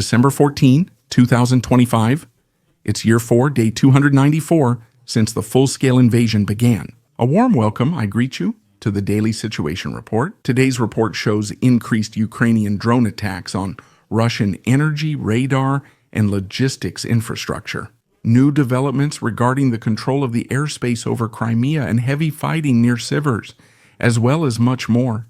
December 14, 2025. It's year 4, day 294, since the full-scale invasion began. A warm welcome, I greet you, to the Daily Situation Report. Today's report shows increased Ukrainian drone attacks on Russian energy, radar, and logistics infrastructure. New developments regarding the control of the airspace over Crimea and heavy fighting near Sivers, as well as much more.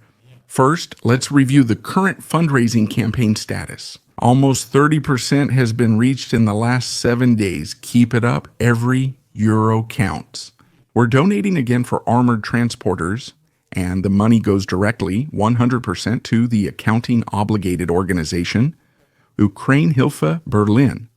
First, let's review the current fundraising campaign status. Almost 30% has been reached in the last 7 days. Keep it up. Every euro counts. We're donating again for armored transporters, and the money goes directly, 100%, to the accounting obligated organization, Ukraine Hilfe Berlin,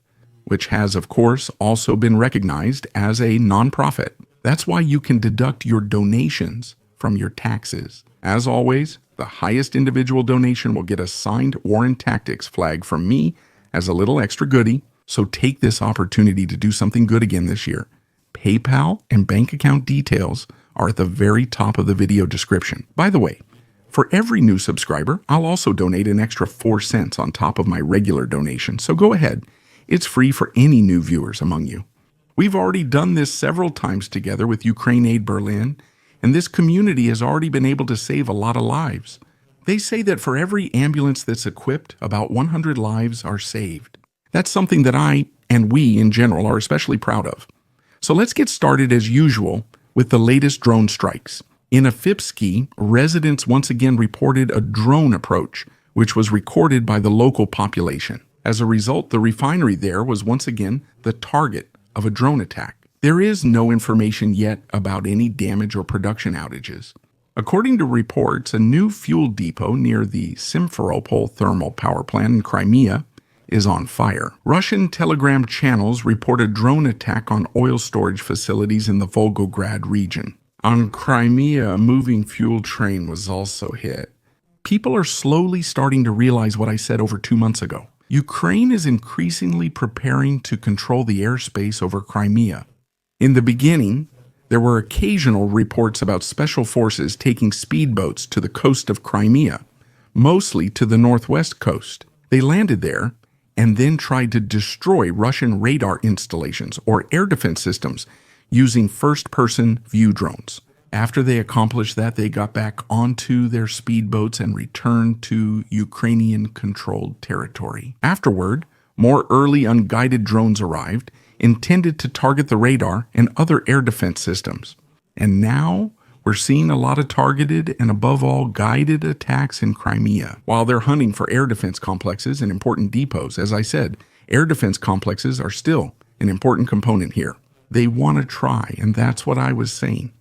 which has, of course, also been recognized as a nonprofit. That's why you can deduct your donations from your taxes. As always, the highest individual donation will get a signed War and Tactics flag from me as a little extra goodie, so take this opportunity to do something good again this year. PayPal and bank account details are at the very top of the video description. By the way, for every new subscriber, I'll also donate an extra 4 cents on top of my regular donation, so go ahead. It's free for any new viewers among you. We've already done this several times together with Ukraine Aid Berlin, and this community has already been able to save a lot of lives. They say that for every ambulance that's equipped, about 100 lives are saved. That's something that I, and we in general, are especially proud of. So let's get started as usual with the latest drone strikes. In Afipsky, residents once again reported a drone approach, which was recorded by the local population. As a result, the refinery there was once again the target of a drone attack. There is no information yet about any damage or production outages. According to reports, a new fuel depot near the Simferopol thermal power plant in Crimea is on fire. Russian telegram channels report a drone attack on oil storage facilities in the Volgograd region. On Crimea, a moving fuel train was also hit. People are slowly starting to realize what I said over 2 months ago. Ukraine is increasingly preparing to control the airspace over Crimea. In the beginning, there were occasional reports about special forces taking speedboats to the coast of Crimea, mostly to the northwest coast. They landed there and then tried to destroy Russian radar installations or air defense systems using first-person view drones. After they accomplished that, they got back onto their speedboats and returned to Ukrainian-controlled territory. Afterward, more early unguided drones arrived, intended to target the radar and other air defense systems. And now, we're seeing a lot of targeted and above all guided attacks in Crimea. While they're hunting for air defense complexes and important depots, as I said, air defense complexes are still an important component here. They want to try, and that's what I was saying.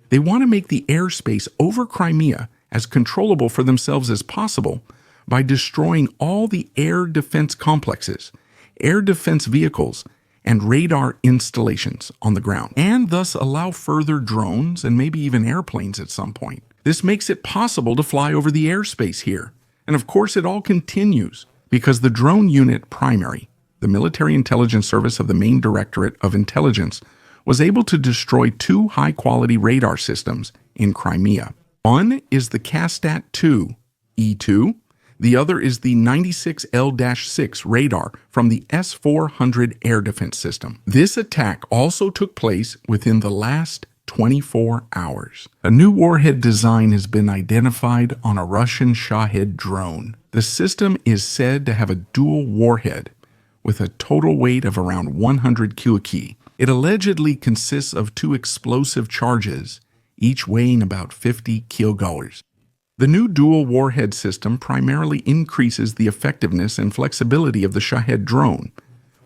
They want to make the airspace over Crimea as controllable for themselves as possible by destroying all the air defense complexes, air defense vehicles, and radar installations on the ground, and thus allow further drones and maybe even airplanes at some point. This makes it possible to fly over the airspace here. And of course, it all continues because the drone unit primary, the military intelligence service of the main Directorate of Intelligence, was able to destroy 2 high-quality radar systems in Crimea. One is the Kastat-2 E2, the other is the 96L-6 radar from the S-400 air defense system. This attack also took place within the last 24 hours. A new warhead design has been identified on a Russian Shahed drone. The system is said to have a dual warhead with a total weight of around 100 kilokg. It allegedly consists of 2 explosive charges, each weighing about 50 kilograms. The new dual warhead system primarily increases the effectiveness and flexibility of the Shahed drone.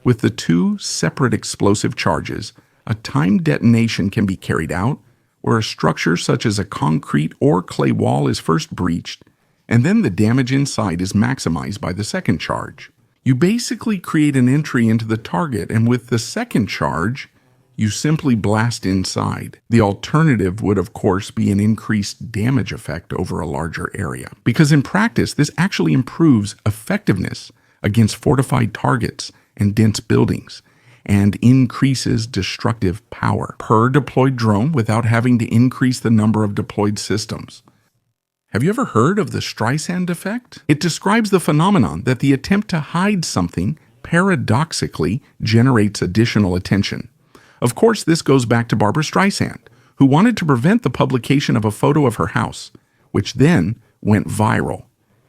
With the 2 separate explosive charges, a timed detonation can be carried out where a structure such as a concrete or clay wall is first breached, and then the damage inside is maximized by the second charge. You basically create an entry into the target, and with the second charge, you simply blast inside. The alternative would, of course, be an increased damage effect over a larger area. Because in practice, this actually improves effectiveness against fortified targets and dense buildings, and increases destructive power per deployed drone without having to increase the number of deployed systems. Have you ever heard of the Streisand effect? It describes the phenomenon that the attempt to hide something paradoxically generates additional attention. Of course, this goes back to Barbra Streisand, who wanted to prevent the publication of a photo of her house, which then went viral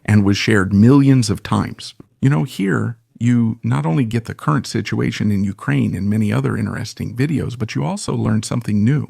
and was shared millions of times. You know, here you not only get the current situation in Ukraine and many other interesting videos, but you also learn something new.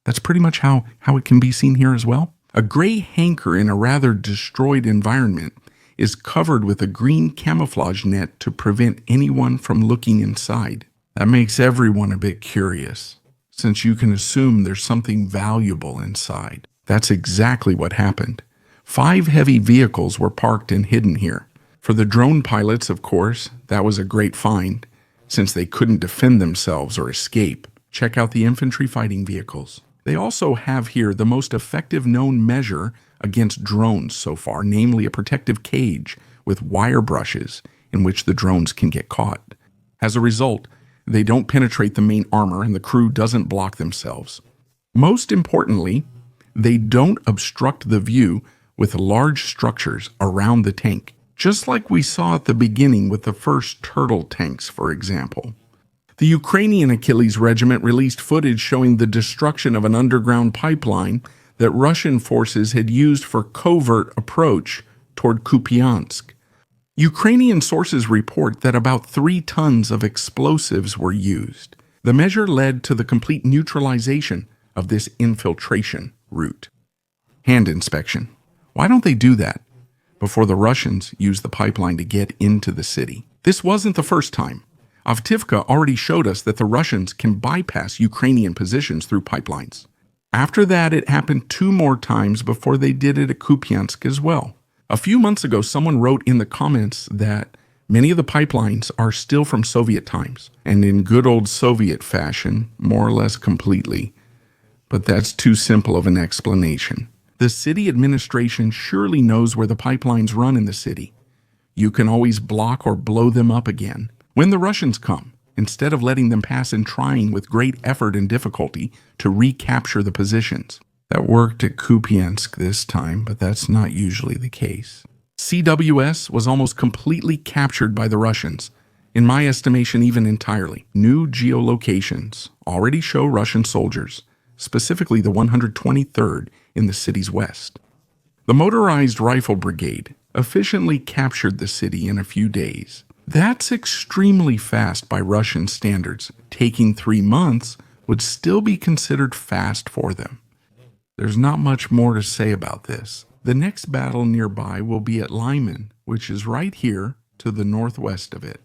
That's pretty much how it can be seen here as well. A gray hanker in a rather destroyed environment is covered with a green camouflage net to prevent anyone from looking inside. That makes everyone a bit curious, since you can assume there's something valuable inside. That's exactly what happened. 5 heavy vehicles were parked and hidden here. For the drone pilots, of course, that was a great find, since they couldn't defend themselves or escape. Check out the infantry fighting vehicles. They also have here the most effective known measure against drones so far, namely a protective cage with wire brushes in which the drones can get caught. As a result, they don't penetrate the main armor and the crew doesn't block themselves. Most importantly, they don't obstruct the view with large structures around the tank, just like we saw at the beginning with the first turtle tanks, for example. The Ukrainian Achilles Regiment released footage showing the destruction of an underground pipeline that Russian forces had used for covert approach toward Kupiansk. Ukrainian sources report that about 3 tons of explosives were used. The measure led to the complete neutralization of this infiltration route. Hand inspection. Why don't they do that before the Russians use the pipeline to get into the city? This wasn't the first time. Avdiivka already showed us that the Russians can bypass Ukrainian positions through pipelines. After that, it happened 2 more times before they did it at Kupiansk as well. A few months ago, someone wrote in the comments that many of the pipelines are still from Soviet times, and in good old Soviet fashion, more or less completely. But that's too simple of an explanation. The city administration surely knows where the pipelines run in the city. You can always block or blow them up again. When the Russians come, instead of letting them pass and trying with great effort and difficulty to recapture the positions. That worked at Kupiansk this time, but that's not usually the case. CWS was almost completely captured by the Russians, in my estimation even entirely. New geolocations already show Russian soldiers, specifically the 123rd in the city's west. The Motorized Rifle Brigade efficiently captured the city in a few days. That's extremely fast by Russian standards. Taking 3 months would still be considered fast for them. There's not much more to say about this. The next battle nearby will be at Liman, which is right here to the northwest of it.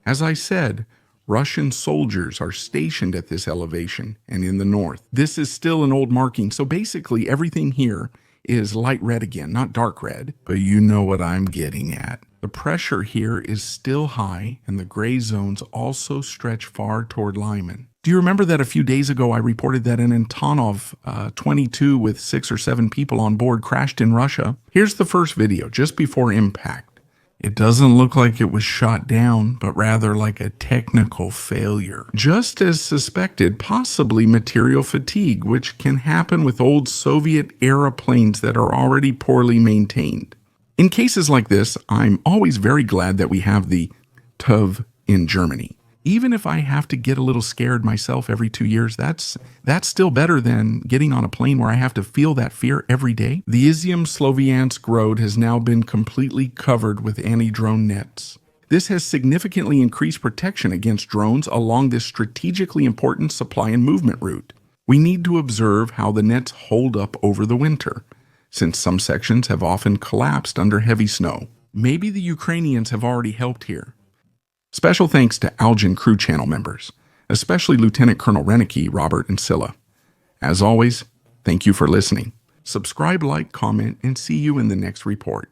As I said, Russian soldiers are stationed at this elevation and in the north. This is still an old marking, so basically everything here is light red again, not dark red, but you know what I'm getting at. The pressure here is still high, and the gray zones also stretch far toward Liman. Do you remember that a few days ago I reported that an Antonov 22 with 6 or 7 people on board crashed in Russia? Here's the first video, just before impact. It doesn't look like it was shot down, but rather like a technical failure. Just as suspected, possibly material fatigue, which can happen with old Soviet-era planes that are already poorly maintained. In cases like this, I'm always very glad that we have the TUV in Germany. Even if I have to get a little scared myself every 2 years, that's still better than getting on a plane where I have to feel that fear every day. The Izium-Sloviansk road has now been completely covered with anti-drone nets. This has significantly increased protection against drones along this strategically important supply and movement route. We need to observe how the nets hold up over the winter, since some sections have often collapsed under heavy snow. Maybe the Ukrainians have already helped here. Special thanks to Algin crew channel members, especially Lieutenant Colonel Renicky, Robert, and Scylla. As always, thank you for listening. Subscribe, like, comment, and see you in the next report.